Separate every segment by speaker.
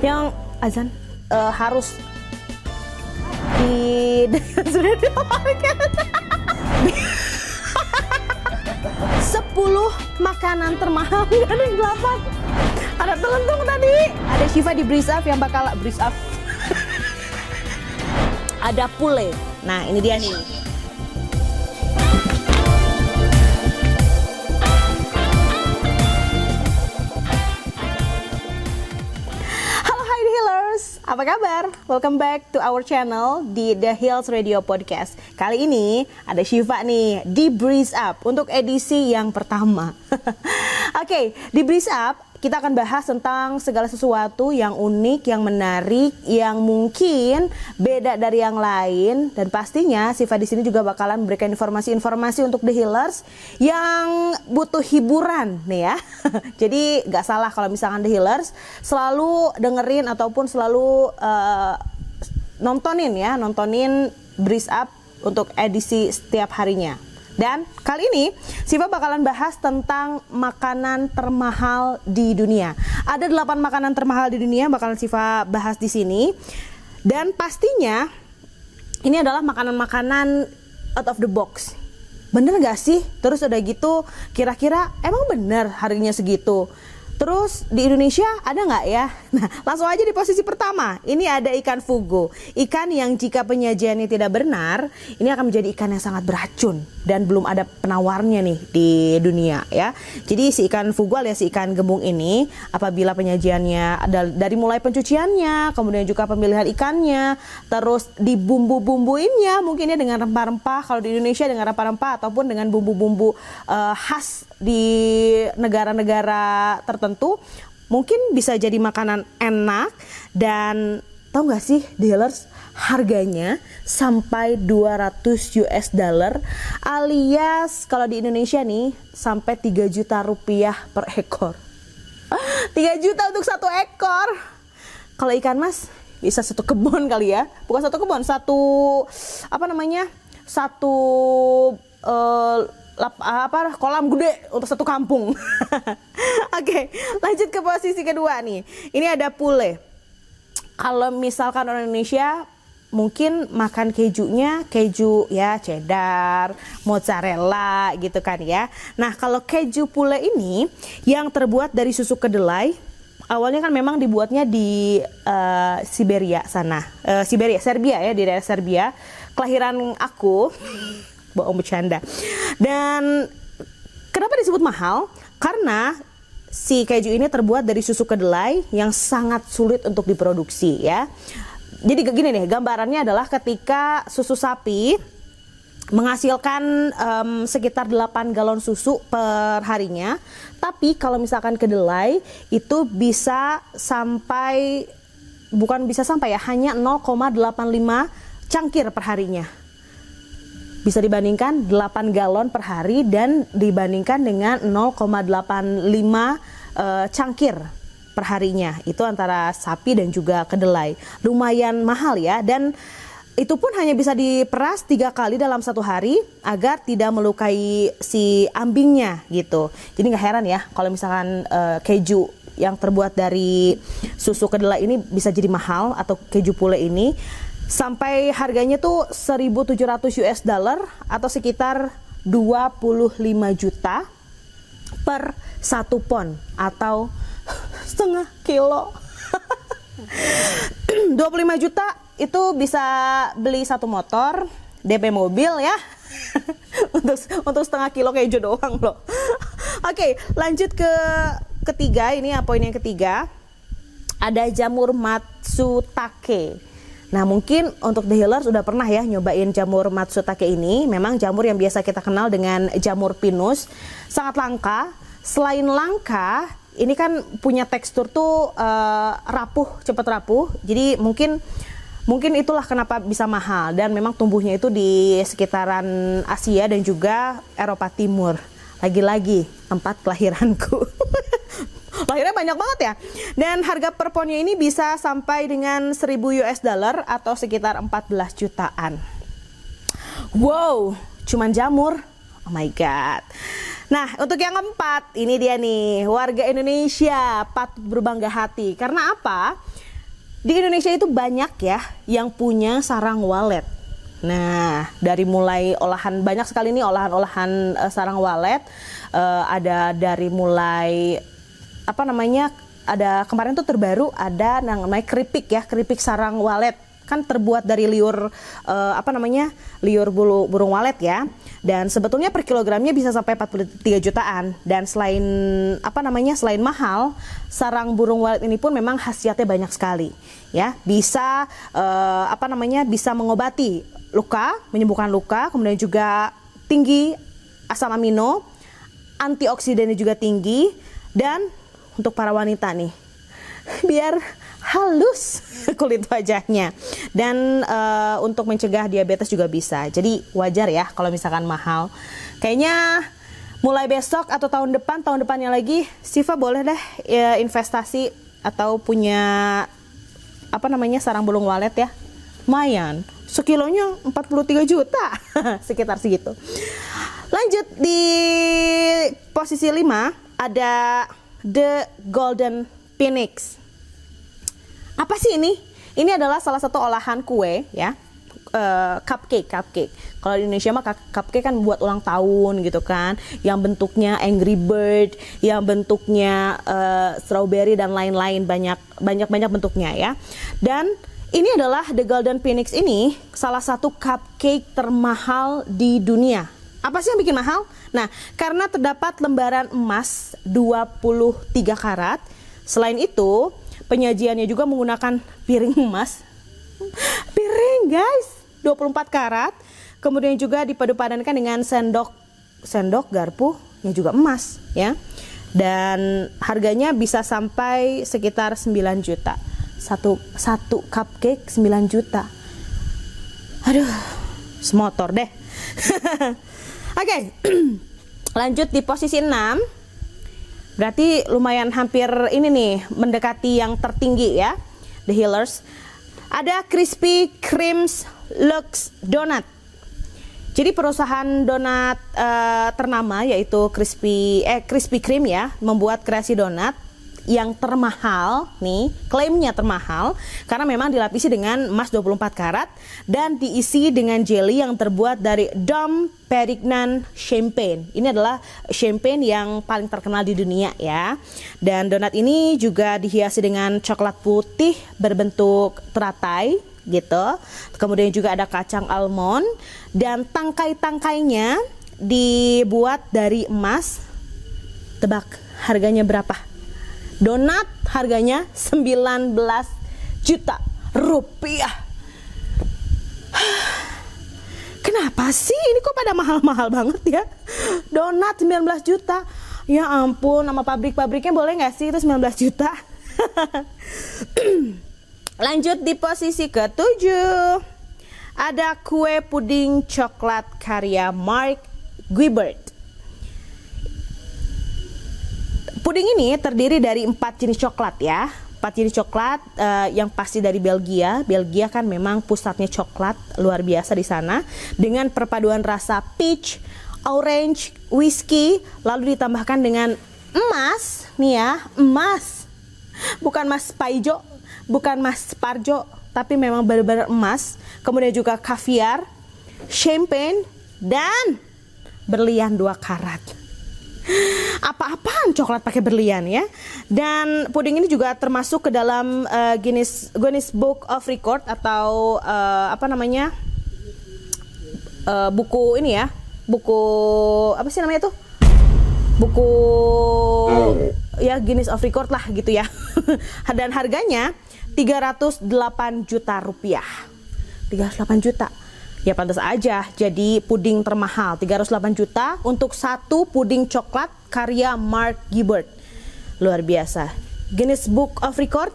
Speaker 1: Yang azan harus di sudah ditawarkan 10 makanan termahal dari 8. Ada telentung tadi. Ada Syifa di Breeze Up yang bakal Breeze Up. Ada pule. Nah, ini dia nih. Halo Hi The Healers, apa kabar? Welcome back to our channel di The Hills Radio Podcast. Kali ini ada Syifa nih di Breeze Up untuk edisi yang pertama. Oke, di Breeze Up kita akan bahas tentang segala sesuatu yang unik, yang menarik, yang mungkin beda dari yang lain, dan pastinya Syifa di sini juga bakalan memberikan informasi-informasi untuk The Healers yang butuh hiburan nih ya. Jadi gak salah kalau misalkan The Healers selalu dengerin ataupun selalu nontonin Breeze Up untuk edisi setiap harinya. Dan kali ini Syifa bakalan bahas tentang makanan termahal di dunia. Ada 8 makanan termahal di dunia bakalan Syifa bahas di sini. Dan pastinya ini adalah makanan-makanan out of the box. Bener gak sih? Terus udah gitu kira-kira emang bener harganya segitu? Terus di Indonesia ada nggak ya? Nah, langsung aja di posisi pertama. Ini ada ikan fugu. Ikan yang jika penyajiannya tidak benar, ini akan menjadi ikan yang sangat beracun dan belum ada penawarnya nih di dunia ya. Jadi si ikan fugu alias si ikan gembung ini, apabila penyajiannya ada dari mulai pencuciannya, kemudian juga pemilihan ikannya, terus dibumbu-bumbuinnya, mungkinnya dengan rempah-rempah. Kalau di Indonesia dengan rempah-rempah ataupun dengan bumbu-bumbu khas di negara-negara tertentu, mungkin bisa jadi makanan enak. Dan tahu nggak sih dealers, harganya sampai 200 US dollar alias kalau di Indonesia nih sampai 3 juta rupiah per ekor. 3 juta untuk satu ekor. Kalau ikan mas bisa satu kebun kali ya, bukan satu kebun, satu kolam gede untuk satu kampung. Oke, lanjut ke posisi kedua nih. Ini ada pule. Kalau misalkan orang Indonesia mungkin makan kejunya keju ya, cheddar, mozzarella gitu kan ya. Nah, kalau keju pule ini yang terbuat dari susu kedelai, awalnya kan memang dibuatnya di Siberia sana. Serbia ya, di daerah Serbia. Kelahiran aku. Bohong bercanda. Dan kenapa disebut mahal? Karena si keju ini terbuat dari susu kedelai yang sangat sulit untuk diproduksi ya. Jadi gini nih, gambarannya adalah ketika susu sapi menghasilkan sekitar 8 galon susu per harinya, tapi kalau misalkan kedelai itu bisa sampai, hanya 0,85 cangkir per harinya. Bisa dibandingkan 8 galon per hari dan dibandingkan dengan 0,85 cangkir per harinya. Itu antara sapi dan juga kedelai. Lumayan mahal ya, dan itu pun hanya bisa diperas 3 kali dalam satu hari agar tidak melukai si ambingnya gitu. Jadi nggak heran ya kalau misalkan keju yang terbuat dari susu kedelai ini bisa jadi mahal, atau keju pule ini sampai harganya tuh 1.700 US dollar atau sekitar 25 juta per 1 pon atau setengah kilo. 25 juta itu bisa beli 1 motor, DP mobil ya. untuk setengah kilo keju doang loh. Oke, lanjut ke ketiga. Ini poin yang ketiga. Ada jamur matsutake. Nah, mungkin untuk The Healers sudah pernah ya nyobain jamur matsutake ini. Memang jamur yang biasa kita kenal dengan jamur pinus, sangat langka. Selain langka, ini kan punya tekstur tuh rapuh, cepat rapuh. Jadi mungkin itulah kenapa bisa mahal, dan memang tumbuhnya itu di sekitaran Asia dan juga Eropa Timur. Lagi-lagi tempat kelahiranku. Lahirnya banyak banget ya. Dan harga per ponnya ini bisa sampai dengan 1.000 US dollar atau sekitar 14 jutaan. Wow, cuman jamur. Oh my god. Nah, untuk yang keempat, ini dia nih, warga Indonesia patut berbangga hati. Karena apa? Di Indonesia itu banyak ya yang punya sarang walet. Nah, dari mulai olahan, banyak sekali nih olahan-olahan sarang walet. Ada dari mulai, apa namanya, ada kemarin tuh terbaru ada namanya keripik ya, keripik sarang walet. Kan terbuat dari liur liur burung walet ya, dan sebetulnya per kilogramnya bisa sampai 43 jutaan. Dan selain selain mahal, sarang burung walet ini pun memang khasiatnya banyak sekali ya, bisa bisa mengobati luka, menyembuhkan luka, kemudian juga tinggi asam amino, antioksidannya juga tinggi, dan untuk para wanita nih biar halus kulit wajahnya, dan untuk mencegah diabetes juga bisa. Jadi wajar ya kalau misalkan mahal. Kayaknya mulai besok atau tahun depannya lagi, Siva boleh deh ya, investasi atau punya sarang burung walet ya. Lumayan, sekilonya 43 juta sekitar segitu. Lanjut di posisi 5 ada The Golden Phoenix. Apa sih ini? Ini adalah salah satu olahan kue ya, cupcake. Kalau di Indonesia mah cupcake kan buat ulang tahun gitu kan, yang bentuknya Angry Bird, yang bentuknya strawberry dan lain-lain, banyak bentuknya ya. Dan ini adalah The Golden Phoenix, ini salah satu cupcake termahal di dunia. Apa sih yang bikin mahal? Nah, karena terdapat lembaran emas 23 karat. Selain itu, penyajiannya juga menggunakan piring emas. Piring guys, 24 karat. Kemudian juga dipadu-padankan dengan sendok garpu yang juga emas ya. Dan harganya bisa sampai sekitar 9 juta. Satu cupcake 9 juta. Aduh, semotor deh. Oke. Lanjut di posisi 6. Berarti lumayan hampir ini nih, mendekati yang tertinggi ya, The Healers. Ada Krispy Kreme's Lux Donut. Jadi perusahaan donat ternama yaitu Krispy Kreme ya, membuat kreasi donat yang termahal nih, klaimnya termahal karena memang dilapisi dengan emas 24 karat dan diisi dengan jelly yang terbuat dari Dom Perignon champagne. Ini adalah champagne yang paling terkenal di dunia ya. Dan donat ini juga dihiasi dengan coklat putih berbentuk teratai gitu. Kemudian juga ada kacang almond dan tangkai-tangkainya dibuat dari emas. Tebak harganya berapa? Donat harganya 19 juta rupiah. Kenapa sih ini kok pada mahal-mahal banget ya? Donat 19 juta. Ya ampun, nama pabrik-pabriknya boleh nggak sih itu 19 juta? Lanjut di posisi ke-7. Ada kue puding coklat karya Mark Guibert. Puding ini terdiri dari 4 jenis coklat ya. 4 jenis coklat yang pasti dari Belgia. Belgia kan memang pusatnya coklat luar biasa di sana. Dengan perpaduan rasa peach, orange, whiskey, lalu ditambahkan dengan emas. Nih ya, emas. Bukan emas Paijo, bukan emas Parjo, tapi memang benar-benar emas. Kemudian juga kaviar, champagne, dan berlian 2 karat. Apa-apaan coklat pakai berlian ya. Dan puding ini juga termasuk ke dalam Guinness Book of Record atau buku ini ya, buku apa sih namanya tuh, buku ya Guinness of Record lah gitu ya. Dan harganya 308 juta rupiah. 308 juta. Ya pantas aja jadi puding termahal. 308 juta untuk satu puding coklat karya Mark Guibert. Luar biasa. Guinness Book of Record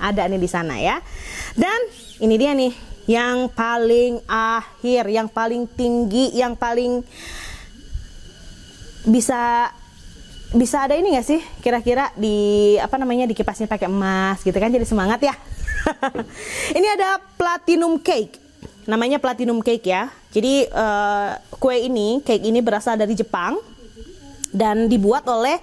Speaker 1: ada nih di sana ya. Dan ini dia nih yang paling akhir, yang paling tinggi, yang paling bisa ada ini nggak sih kira-kira di dikipasnya pakai emas gitu kan, jadi semangat ya. Ini ada platinum cake. Namanya platinum cake ya. Jadi cake ini berasal dari Jepang. dan dibuat oleh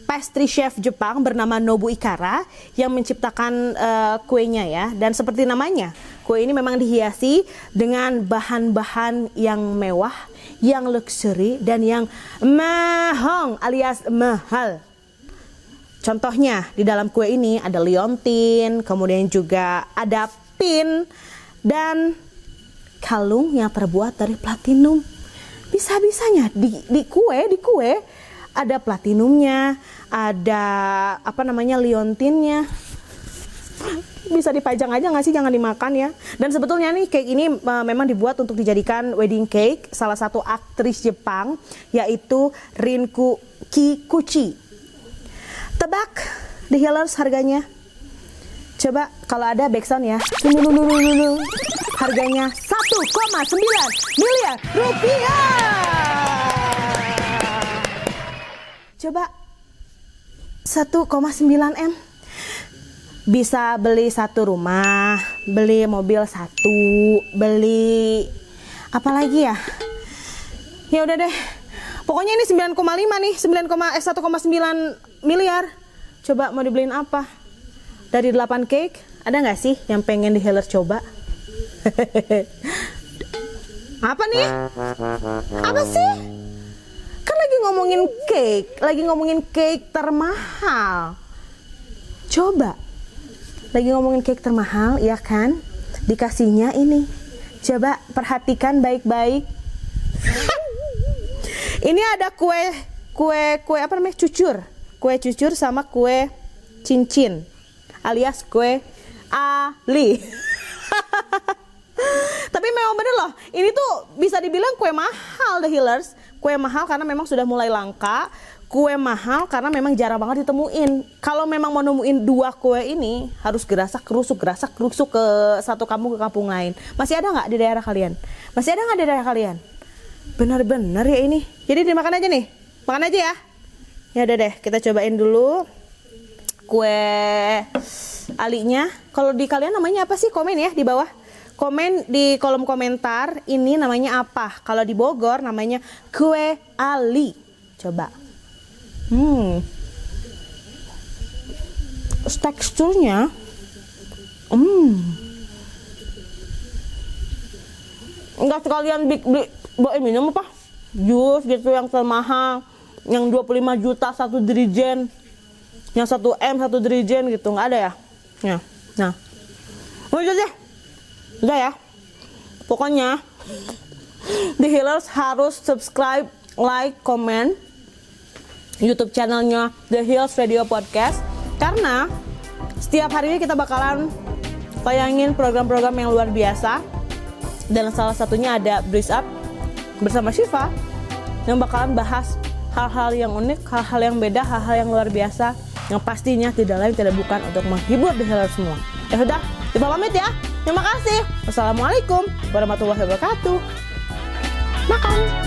Speaker 1: pastry chef Jepang bernama Nobu Ikara yang menciptakan kuenya ya. Dan seperti namanya, kue ini memang dihiasi dengan bahan-bahan yang mewah, yang luxury, dan yang mahal alias mahal. Contohnya di dalam kue ini ada liontin, kemudian juga ada pin dan kalung yang terbuat dari platinum. Bisa-bisanya di kue ada platinumnya, ada liontinnya. Bisa dipajang aja nggak sih, jangan dimakan ya. Dan sebetulnya nih cake ini memang dibuat untuk dijadikan wedding cake salah satu aktris Jepang, yaitu Rinku Kikuchi. Tebak The Healers harganya? Coba kalau ada backsound ya. Harganya 1,9 miliar rupiah. Coba 1,9 M. Bisa beli satu rumah, beli mobil satu, beli apa lagi ya? Ya udah deh. Pokoknya ini 9,5 nih, 1,9 miliar. Coba mau dibeliin apa? Dari 8 cake, ada nggak sih yang pengen di Healers coba? Apa nih? Apa sih? Kan lagi ngomongin cake termahal. Coba. Lagi ngomongin cake termahal, ya kan? Dikasihnya ini. Coba perhatikan baik-baik. Ini ada kue apa namanya? Cucur. Kue cucur sama kue cincin alias kue Ali. Tapi memang bener loh, ini tuh bisa dibilang kue mahal The Healers. Kue mahal karena memang sudah mulai langka. Kue mahal karena memang jarang banget ditemuin. Kalau memang mau nemuin dua kue ini harus gerasak kerusuk ke satu kampung ke kampung lain. Masih ada nggak di daerah kalian? Masih ada nggak di daerah kalian? Benar-benar ya ini. Jadi dimakan aja nih, makan aja ya. Ya udah deh, kita cobain dulu kue alinya. Kalau di kalian namanya apa sih? Komen ya di bawah. Komen di kolom komentar ini namanya apa. Kalau di Bogor namanya kue ali. Coba. Teksturnya enggak sekalian beli minum apa? Jus gitu yang termahal, yang 25 juta satu dirijen, yang 1 M satu dirijen gitu, nggak ada ya? Nah, udah deh, udah ya. Pokoknya The Healers harus subscribe, like, comment YouTube channelnya The Healers Radio Podcast, karena setiap harinya kita bakalan tayangin program-program yang luar biasa, dan salah satunya ada Breeze Up bersama Shiva yang bakalan bahas hal-hal yang unik, hal-hal yang beda, hal-hal yang luar biasa, yang pastinya tidak lain tidak bukan untuk menghibur The Healers semua. Ya sudah, kita pamit ya. Terima kasih. Wassalamualaikum warahmatullahi wabarakatuh. Makan.